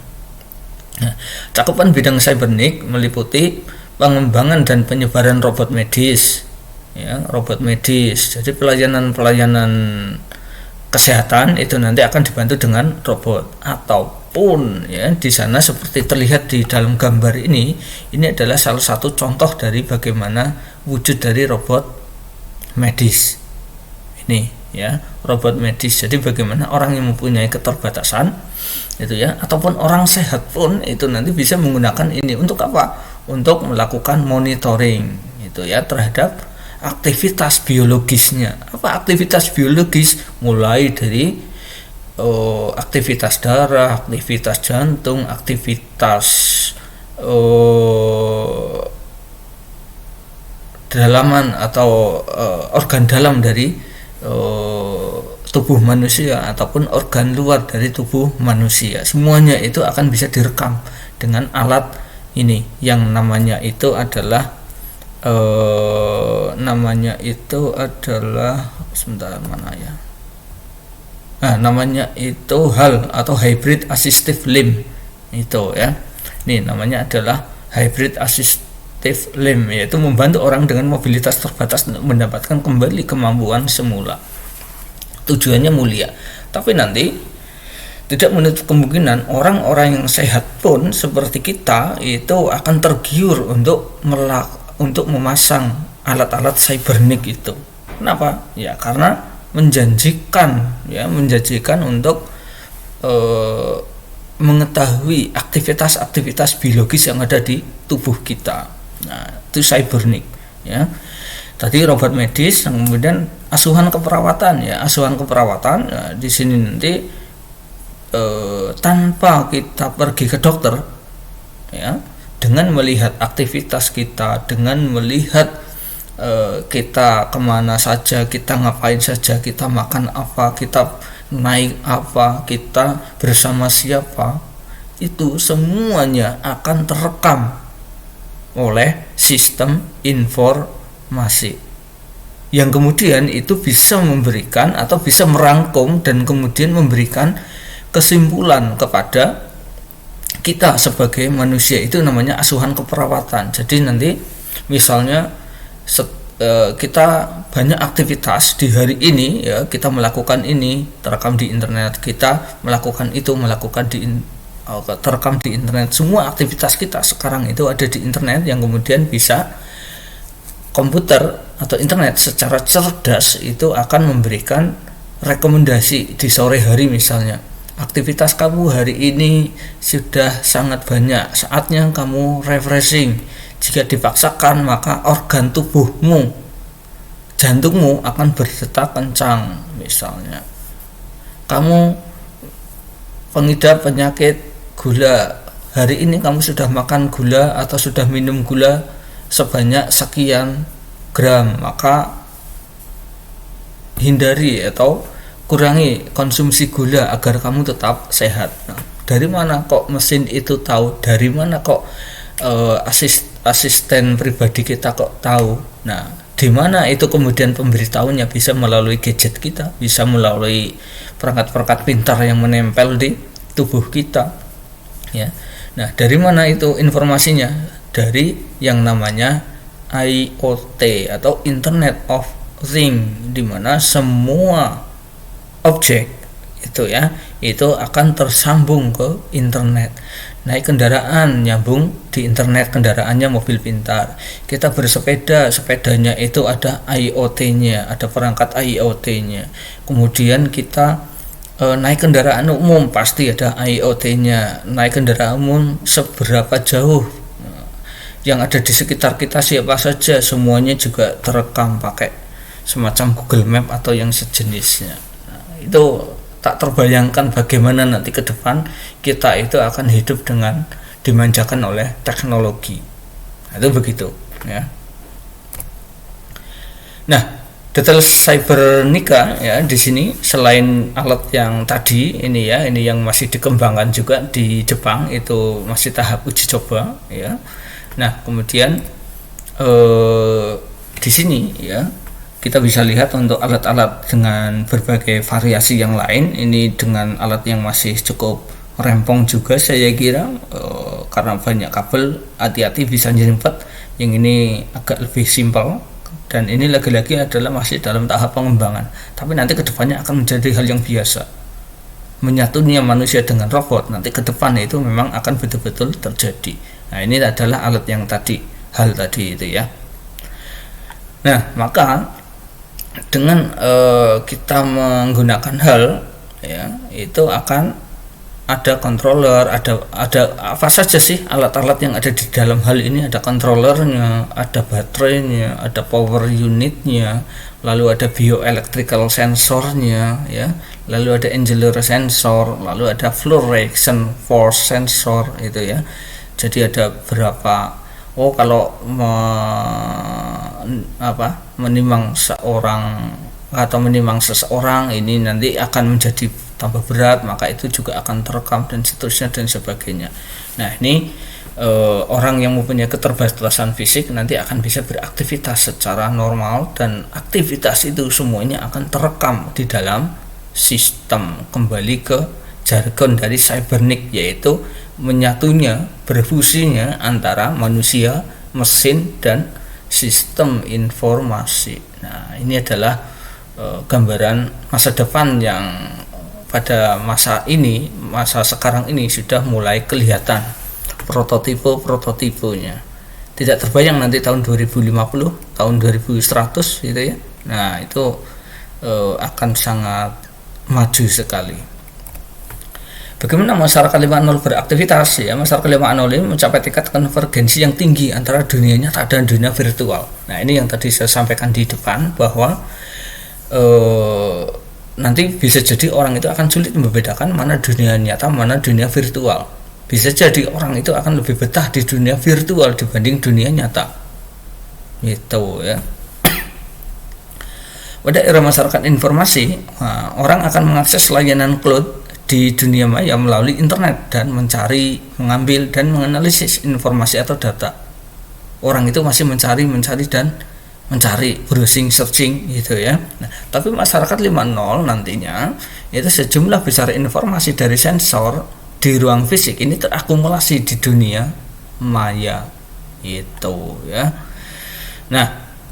Nah, cakupan bidang cybernetic meliputi pengembangan dan penyebaran robot medis, ya, robot medis. Jadi pelayanan kesehatan itu nanti akan dibantu dengan robot, ataupun ya di sana seperti terlihat di dalam gambar ini adalah salah satu contoh dari bagaimana wujud dari robot medis ini ya, robot medis. Jadi bagaimana orang yang mempunyai keterbatasan itu ya, ataupun orang sehat pun itu nanti bisa menggunakan ini untuk apa? Untuk melakukan monitoring itu ya terhadap aktivitas biologisnya. Apa aktivitas biologis? Mulai dari aktivitas darah, aktivitas jantung, aktivitas dalaman atau organ dalam dari tubuh manusia ataupun organ luar dari tubuh manusia. Semuanya itu akan bisa direkam dengan alat ini yang namanya itu adalah sebentar mana ya, namanya itu HAL atau Hybrid Assistive Limb itu ya. Ini namanya adalah Hybrid Assistive Limb, yaitu membantu orang dengan mobilitas terbatas untuk mendapatkan kembali kemampuan semula. Tujuannya mulia, tapi nanti tidak menutup kemungkinan orang-orang yang sehat pun seperti kita itu akan tergiur untuk memasang alat-alat cybernetic itu. Kenapa? Ya karena menjanjikan untuk mengetahui aktivitas aktivitas biologis yang ada di tubuh kita. Nah, itu cybernetic ya. Tadi robot medis, kemudian asuhan keperawatan ya. Asuhan keperawatan ya, di sini nanti tanpa kita pergi ke dokter ya, dengan melihat aktivitas kita, dengan melihat kita kemana saja, kita ngapain saja, kita makan apa, kita naik apa, kita bersama siapa, itu semuanya akan terekam oleh sistem informasi yang kemudian itu bisa memberikan atau bisa merangkum dan kemudian memberikan kesimpulan kepada kita sebagai manusia. Itu namanya asuhan keperawatan. Jadi nanti misalnya kita banyak aktivitas di hari ini ya, kita melakukan ini terekam di internet, kita melakukan itu terekam di internet. Semua aktivitas kita sekarang itu ada di internet, yang kemudian bisa komputer atau internet secara cerdas itu akan memberikan rekomendasi di sore hari. Misalnya, aktivitas kamu hari ini sudah sangat banyak, saatnya kamu refreshing. Jika dipaksakan, maka organ tubuhmu, jantungmu akan berdetak kencang. Misalnya, kamu pengidap penyakit gula, hari ini kamu sudah makan gula atau sudah minum gula sebanyak sekian gram, maka hindari atau kurangi konsumsi gula agar kamu tetap sehat. Nah, dari mana kok mesin itu tahu? Dari mana kok asisten pribadi kita kok tahu? Nah, di mana itu kemudian pemberitahunya? Bisa melalui gadget kita, bisa melalui perangkat-perangkat pintar yang menempel di tubuh kita, ya. Nah, dari mana itu informasinya? Dari yang namanya IoT atau Internet of Things, di mana semua objek itu ya, itu akan tersambung ke internet. Naik kendaraan nyambung di internet, kendaraannya mobil pintar. Kita bersepeda, sepedanya itu ada IoT-nya, ada perangkat IoT-nya. Kemudian kita naik kendaraan umum pasti ada IoT-nya. Naik kendaraan umum seberapa jauh, yang ada di sekitar kita siapa saja, semuanya juga terekam pakai semacam Google Map atau yang sejenisnya. Nah, itu tak terbayangkan bagaimana nanti ke depan kita itu akan hidup dengan dimanjakan oleh teknologi. Nah, itu begitu ya. Nah, detail cybernika ya di sini, selain alat yang tadi ini ya, ini yang masih dikembangkan juga di Jepang, itu masih tahap uji coba ya. Nah, kemudian di sini ya kita bisa lihat untuk alat-alat dengan berbagai variasi yang lain. Ini dengan alat yang masih cukup rempong juga saya kira, karena banyak kabel, hati-hati bisa nyerimpet. Yang ini agak lebih simpel, dan ini lagi-lagi adalah masih dalam tahap pengembangan, tapi nanti kedepannya akan menjadi hal yang biasa. Menyatunya manusia dengan robot nanti ke depan itu memang akan betul-betul terjadi. Nah, ini adalah alat yang tadi, hal tadi itu ya. Nah, maka dengan kita menggunakan hal ya, itu akan ada controller, ada apa saja sih alat-alat yang ada di dalam hal ini. Ada controllernya, ada baterainya, ada power unitnya, lalu ada bioelectrical sensornya ya, lalu ada angular sensor, lalu ada fluorescent force sensor itu ya. Jadi ada berapa, kalau menimang seorang atau menimang seseorang ini nanti akan menjadi tambah berat, maka itu juga akan terekam dan seterusnya dan sebagainya. Nah, ini orang yang mempunyai keterbatasan fisik nanti akan bisa beraktivitas secara normal, dan aktivitas itu semuanya akan terekam di dalam sistem. Kembali ke jargon dari cybernik, yaitu menyatunya, berfusinya antara manusia, mesin, dan sistem informasi. Nah, ini adalah gambaran masa depan yang pada masa sekarang ini sudah mulai kelihatan prototipe-prototipenya. Tidak terbayang nanti tahun 2050, tahun 2100 gitu ya. Nah, itu akan sangat maju sekali. Bagaimana masyarakat 5.0 beraktivitas ya? Masyarakat 5.0 ini mencapai tingkat konvergensi yang tinggi antara dunia nyata dan dunia virtual. Nah, ini yang tadi saya sampaikan di depan, bahwa nanti bisa jadi orang itu akan sulit membedakan mana dunia nyata, mana dunia virtual. Bisa jadi orang itu akan lebih betah di dunia virtual dibanding dunia nyata. Gitu ya. Pada era masyarakat informasi, orang akan mengakses layanan cloud di dunia maya melalui internet dan mencari, mengambil, dan menganalisis informasi atau data. Orang itu masih mencari dan mencari, browsing, searching gitu ya. Nah, tapi masyarakat 5.0 nantinya itu sejumlah besar informasi dari sensor di ruang fisik ini terakumulasi di dunia maya itu ya. Nah,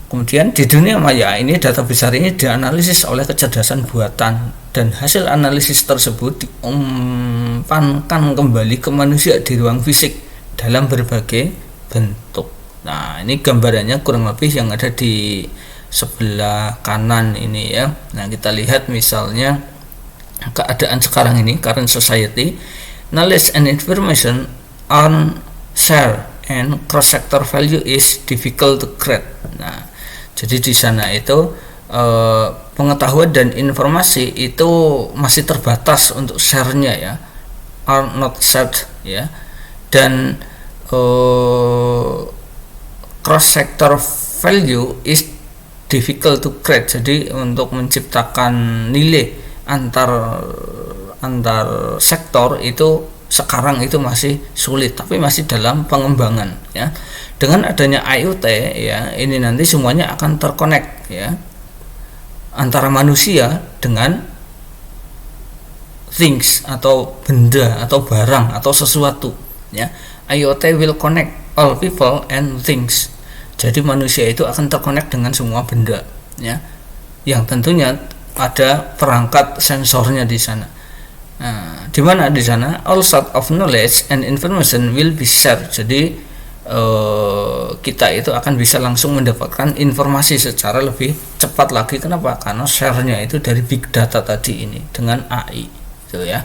Kemudian di dunia maya ini data besar ini dianalisis oleh kecerdasan buatan dan hasil analisis tersebut diumpankan kembali ke manusia di ruang fisik dalam berbagai bentuk. Nah, ini gambarannya kurang lebih yang ada di sebelah kanan ini ya. Nah, kita lihat misalnya keadaan sekarang ini, current society, knowledge and information on share and cross sector value is difficult to create. Nah, jadi di sana itu pengetahuan dan informasi itu masih terbatas untuk share-nya ya, are not shared ya, dan cross sector value is difficult to create. Jadi untuk menciptakan nilai antar sektor itu sekarang itu masih sulit, tapi masih dalam pengembangan ya. Dengan adanya IoT ya, ini nanti semuanya akan terkonek ya, antara manusia dengan things atau benda atau barang atau sesuatu ya. IoT will connect all people and things. Jadi manusia itu akan terkonek dengan semua benda ya, yang tentunya ada perangkat sensornya di sana. Nah, di mana di sana all sort of knowledge and information will be shared. Jadi kita itu akan bisa langsung mendapatkan informasi secara lebih cepat lagi. Kenapa? Karena share-nya itu dari big data tadi ini dengan AI gitu ya.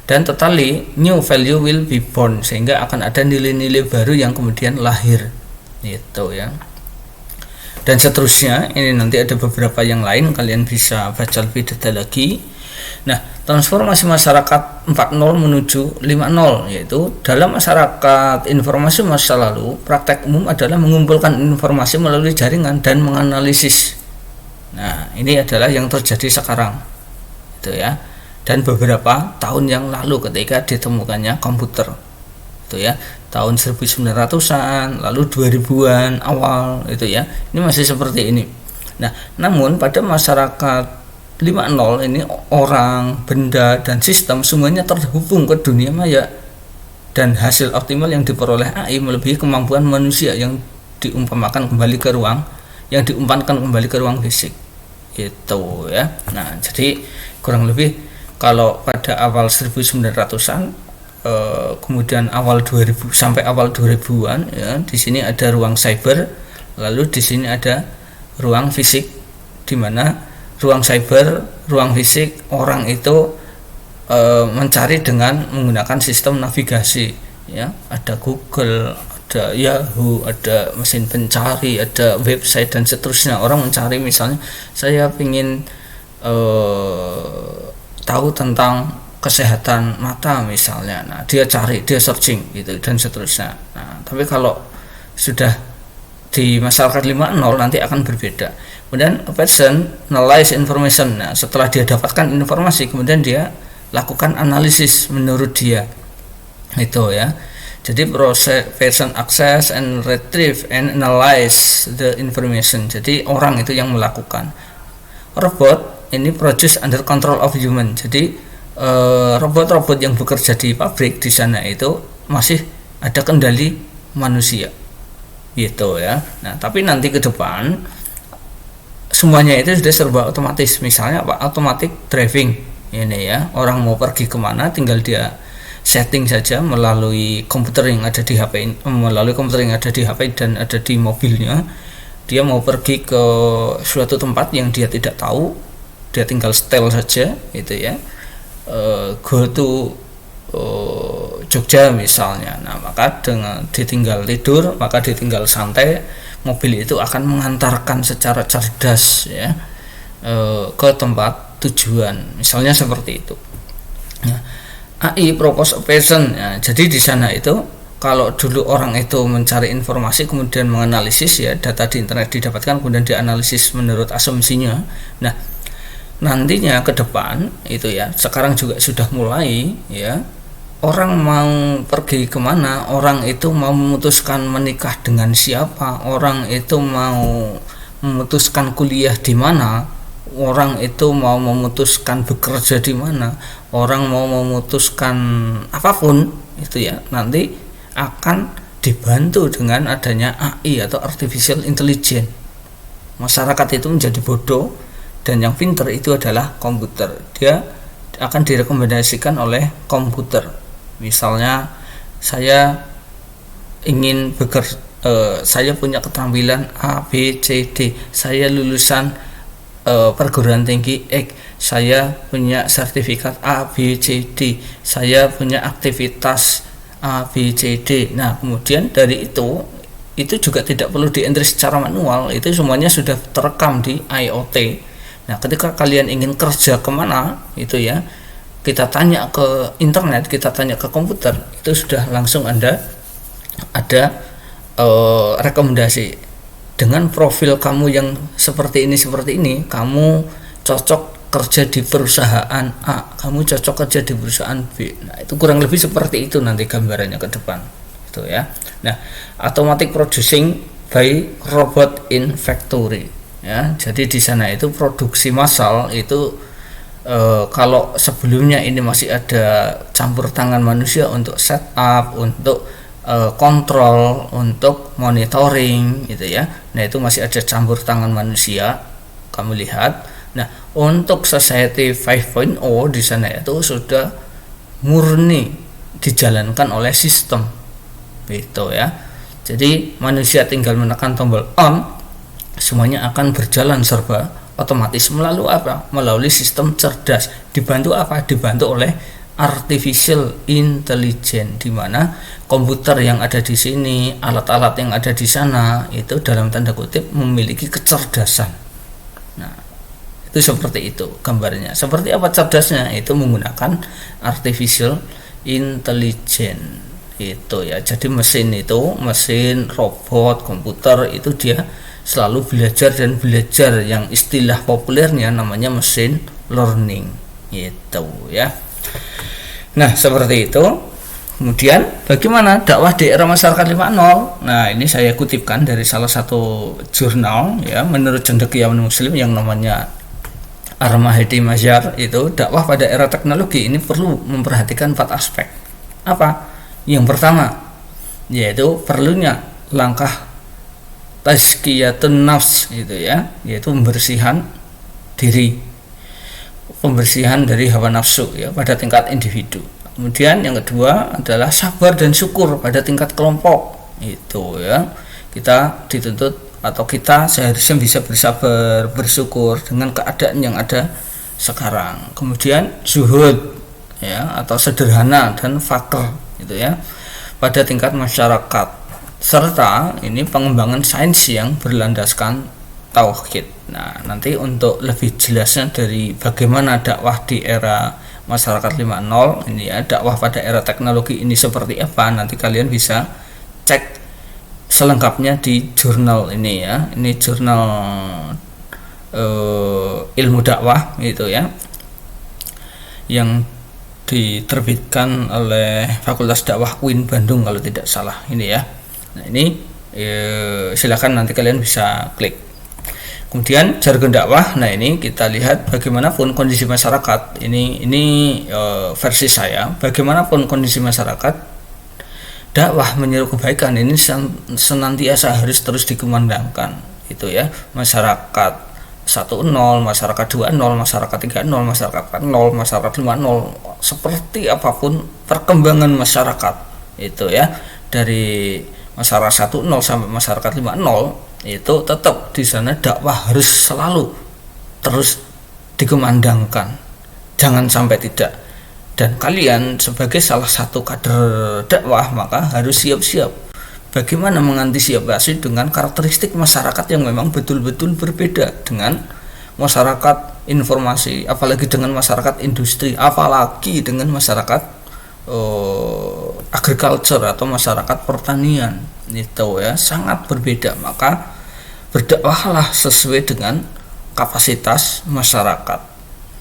Dan totally new value will be born, sehingga akan ada nilai-nilai baru yang kemudian lahir gitu ya. Dan seterusnya, ini nanti ada beberapa yang lain, kalian bisa baca lebih detail lagi. Nah, transformasi masyarakat 4.0 menuju 5.0, yaitu dalam masyarakat informasi masa lalu, praktek umum adalah mengumpulkan informasi melalui jaringan dan menganalisis. Nah, ini adalah yang terjadi sekarang itu ya, dan beberapa tahun yang lalu ketika ditemukannya komputer itu ya, tahun 1900-an, lalu 2000-an awal itu ya, ini masih seperti ini. Nah, namun pada masyarakat 5.0 ini orang, benda, dan sistem semuanya terhubung ke dunia maya, dan hasil optimal yang diperoleh AI melebihi kemampuan manusia yang diumpankan kembali ke ruang fisik itu ya. Nah, jadi kurang lebih kalau pada awal 1900-an kemudian awal 2000 sampai awal 2000-an ya, di sini ada ruang cyber, lalu di sini ada ruang fisik, di mana ruang cyber, ruang fisik, orang itu mencari dengan menggunakan sistem navigasi ya, ada Google, ada Yahoo, ada mesin pencari, ada website dan seterusnya. Orang mencari, misalnya saya ingin tahu tentang kesehatan mata misalnya, nah dia cari, dia searching gitu dan seterusnya. Nah, tapi kalau sudah di masyarakat 5.0 nanti akan berbeda. Kemudian personalize information. Nah, setelah dia dapatkan informasi, kemudian dia lakukan analisis menurut dia itu ya. Jadi proses person access and retrieve and analyze the information. Jadi orang itu yang melakukan. Robot ini produce under control of human. Jadi robot-robot yang bekerja di pabrik di sana itu masih ada kendali manusia gitu ya. Nah, tapi nanti ke depan semuanya itu sudah serba otomatis. Misalnya apa? Automatic driving ini ya. Orang mau pergi kemana tinggal dia setting saja melalui komputer yang ada di HP, dan ada di mobilnya. Dia mau pergi ke suatu tempat yang dia tidak tahu, dia tinggal setel saja gitu ya. Go to Jogja misalnya. Nah, maka dengan ditinggal tidur, maka ditinggal santai, mobil itu akan mengantarkan secara cerdas ya ke tempat tujuan, misalnya seperti itu. Nah, AI propose a person. Nah, jadi di sana itu kalau dulu orang itu mencari informasi kemudian menganalisis ya, data di internet didapatkan kemudian dianalisis menurut asumsinya. Nah, nantinya ke depan itu ya, sekarang juga sudah mulai ya, orang mau pergi kemana, orang itu mau memutuskan menikah dengan siapa, orang itu mau memutuskan kuliah di mana, orang itu mau memutuskan bekerja di mana, orang mau memutuskan apapun itu ya, nanti akan dibantu dengan adanya AI atau artificial intelligence masyarakat itu menjadi bodoh dan yang pintar itu adalah komputer. Dia akan direkomendasikan oleh komputer. Misalnya saya ingin bekerja, saya punya keterampilan A, B, C, D, saya lulusan perguruan tinggi X, saya punya sertifikat A, B, C, D, saya punya aktivitas A, B, C, D. Nah, kemudian dari itu juga tidak perlu dientry secara manual, itu semuanya sudah terekam di IoT. Nah, ketika kalian ingin kerja kemana, itu ya, kita tanya ke internet, kita tanya ke komputer, itu sudah langsung ada rekomendasi. Dengan profil kamu yang seperti ini, kamu cocok kerja di perusahaan A, kamu cocok kerja di perusahaan B. Nah, itu kurang lebih seperti itu nanti gambarannya ke depan, itu ya. Nah, automatic producing by robot in factory, ya. Jadi di sana itu produksi massal itu kalau sebelumnya ini masih ada campur tangan manusia untuk setup, untuk kontrol, untuk monitoring, gitu ya. Nah, itu masih ada campur tangan manusia, kamu lihat. Nah, untuk Society 5.0 di sana itu sudah murni dijalankan oleh sistem, gitu ya. Jadi manusia tinggal menekan tombol on, semuanya akan berjalan serba otomatis melalui apa? Melalui sistem cerdas. Dibantu apa? Dibantu oleh artificial intelligence, di mana komputer yang ada di sini, alat-alat yang ada di sana itu dalam tanda kutip memiliki kecerdasan. Nah, itu seperti itu gambarnya. Seperti apa cerdasnya? Itu menggunakan artificial intelligence itu ya. Jadi mesin robot, komputer itu dia selalu belajar dan belajar, yang istilah populernya namanya machine learning gitu ya. Nah, seperti itu. Kemudian bagaimana dakwah di era masyarakat 5.0? Nah, ini saya kutipkan dari salah satu jurnal ya, menurut cendekiawan muslim yang namanya Ar-Mahdi Mazhar, itu dakwah pada era teknologi ini perlu memperhatikan 4 aspek. Apa? Yang pertama yaitu perlunya langkah tazkiyatun nafs, gitu ya, yaitu pembersihan diri, pembersihan dari hawa nafsu ya pada tingkat individu. Kemudian yang kedua adalah sabar dan syukur pada tingkat kelompok, itu ya. Kita dituntut atau kita seharusnya bisa bersabar, bersyukur dengan keadaan yang ada sekarang. Kemudian zuhud ya, atau sederhana dan fakir, gitu ya, pada tingkat masyarakat. Serta ini pengembangan sains yang berlandaskan tauhid. Nah, nanti untuk lebih jelasnya dari bagaimana dakwah di era masyarakat 5.0 ini ya, dakwah pada era teknologi ini seperti apa, nanti kalian bisa cek selengkapnya di jurnal ini ya. Ini jurnal ilmu dakwah gitu ya, yang diterbitkan oleh Fakultas Dakwah UIN Bandung kalau tidak salah ini ya. Nah, ini silakan nanti kalian bisa klik. Kemudian jargon dakwah. Nah, ini kita lihat bagaimanapun kondisi masyarakat. Ini versi saya. Bagaimanapun kondisi masyarakat, dakwah menyeru kebaikan ini senantiasa harus terus dikumandangkan. Itu ya. Masyarakat 1.0, masyarakat 2.0, masyarakat 3.0, masyarakat 4.0, masyarakat 5.0. Seperti apapun perkembangan masyarakat itu ya, dari masyarakat 1.0 sampai masyarakat 5.0, itu tetap di sana dakwah harus selalu terus dikumandangkan, jangan sampai tidak. Dan kalian sebagai salah satu kader dakwah maka harus siap-siap bagaimana mengantisipasi dengan karakteristik masyarakat yang memang betul-betul berbeda dengan masyarakat informasi, apalagi dengan masyarakat industri, apalagi dengan masyarakat agriculture atau masyarakat pertanian, itu ya sangat berbeda. Maka berdakwahlah sesuai dengan kapasitas masyarakat.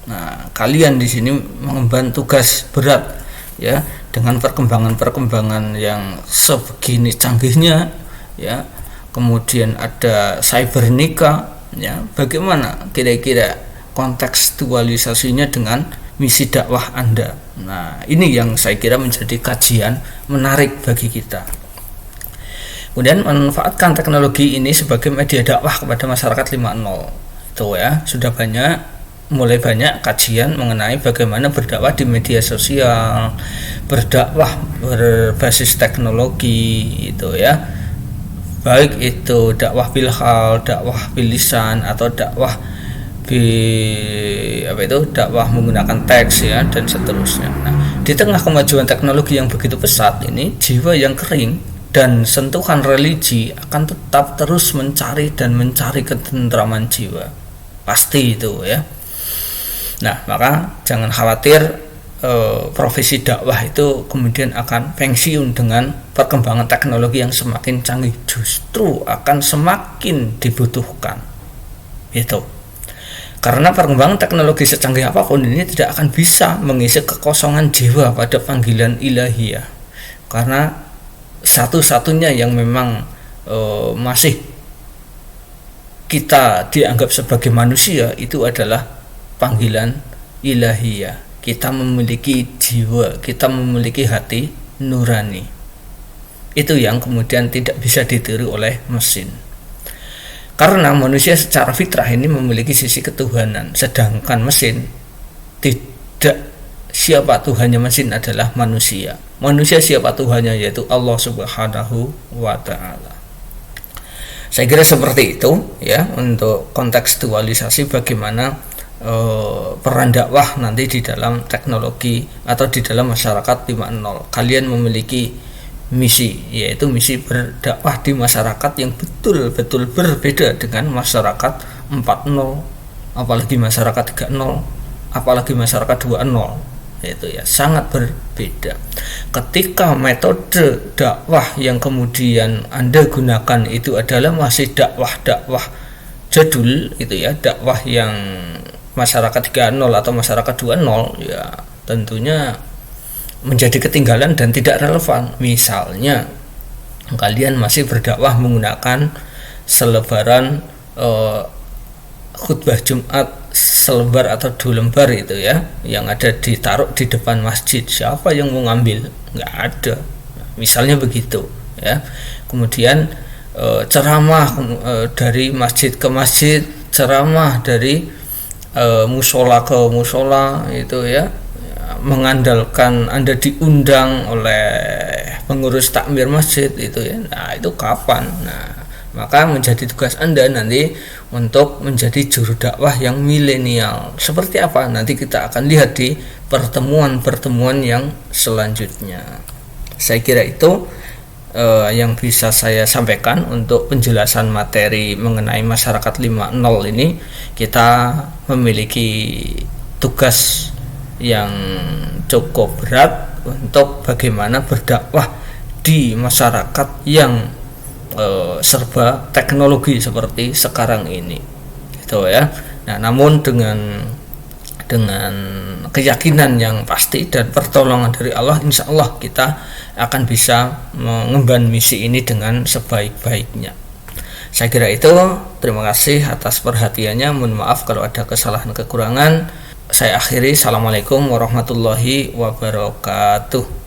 Nah, kalian di sini mengemban tugas berat ya, dengan perkembangan yang sebegini canggihnya ya. Kemudian ada cybernika ya, bagaimana kira-kira kontekstualisasinya dengan misi dakwah Anda. Nah, ini yang saya kira menjadi kajian menarik bagi kita. Kemudian manfaatkan teknologi ini sebagai media dakwah kepada masyarakat 5.0. Itu ya, sudah mulai banyak kajian mengenai bagaimana berdakwah di media sosial, berdakwah berbasis teknologi itu ya. Baik itu dakwah bil hal, dakwah bil lisan, atau dakwah dakwah menggunakan teks ya, dan seterusnya. Nah, di tengah kemajuan teknologi yang begitu pesat ini, jiwa yang kering dan sentuhan religi akan tetap terus mencari ketentraman jiwa, pasti itu ya. Nah, maka jangan khawatir profesi dakwah itu kemudian akan pensiun dengan perkembangan teknologi yang semakin canggih, justru akan semakin dibutuhkan itu. Karena perkembangan teknologi secanggih apapun ini tidak akan bisa mengisi kekosongan jiwa pada panggilan ilahiyah, karena satu-satunya yang memang masih kita dianggap sebagai manusia itu adalah panggilan ilahiyah. Kita memiliki jiwa, kita memiliki hati nurani. Itu yang kemudian tidak bisa ditiru oleh mesin. Karena manusia secara fitrah ini memiliki sisi ketuhanan, sedangkan mesin tidak. Siapa Tuhannya mesin adalah manusia. Manusia siapa Tuhannya, yaitu Allah Subhanahu wa Ta'ala. Saya kira seperti itu ya, untuk kontekstualisasi bagaimana peran dakwah nanti di dalam teknologi atau di dalam masyarakat 5.0. Kalian memiliki misi, yaitu misi berdakwah di masyarakat yang betul-betul berbeda dengan masyarakat 4.0, apalagi masyarakat 3.0, apalagi masyarakat 2.0. Itu ya, sangat berbeda. Ketika metode dakwah yang kemudian Anda gunakan itu adalah masih dakwah jadul itu ya, dakwah yang masyarakat 3.0 atau masyarakat 2.0, ya tentunya menjadi ketinggalan dan tidak relevan. Misalnya kalian masih berdakwah menggunakan selebaran khutbah Jumat selembar atau 2 lembar itu ya, yang ada ditaruh di depan masjid. Siapa yang mau ngambil? Nggak ada. Misalnya begitu ya. Kemudian ceramah dari masjid ke masjid, ceramah dari musola ke musola itu ya, mengandalkan Anda diundang oleh pengurus takmir masjid itu ya. Nah, itu kapan? Nah, maka menjadi tugas Anda nanti untuk menjadi juru dakwah yang milenial. Seperti apa? Nanti kita akan lihat di pertemuan-pertemuan yang selanjutnya. Saya kira itu yang bisa saya sampaikan untuk penjelasan materi mengenai masyarakat 5.0 ini. Kita memiliki tugas yang cukup berat untuk bagaimana berdakwah di masyarakat yang serba teknologi seperti sekarang ini, gitu ya. Nah, namun dengan keyakinan yang pasti dan pertolongan dari Allah, insya Allah kita akan bisa mengemban misi ini dengan sebaik-baiknya. Saya kira itu. Terima kasih atas perhatiannya. Mohon maaf kalau ada kesalahan kekurangan. Saya akhiri. Assalamualaikum warahmatullahi wabarakatuh.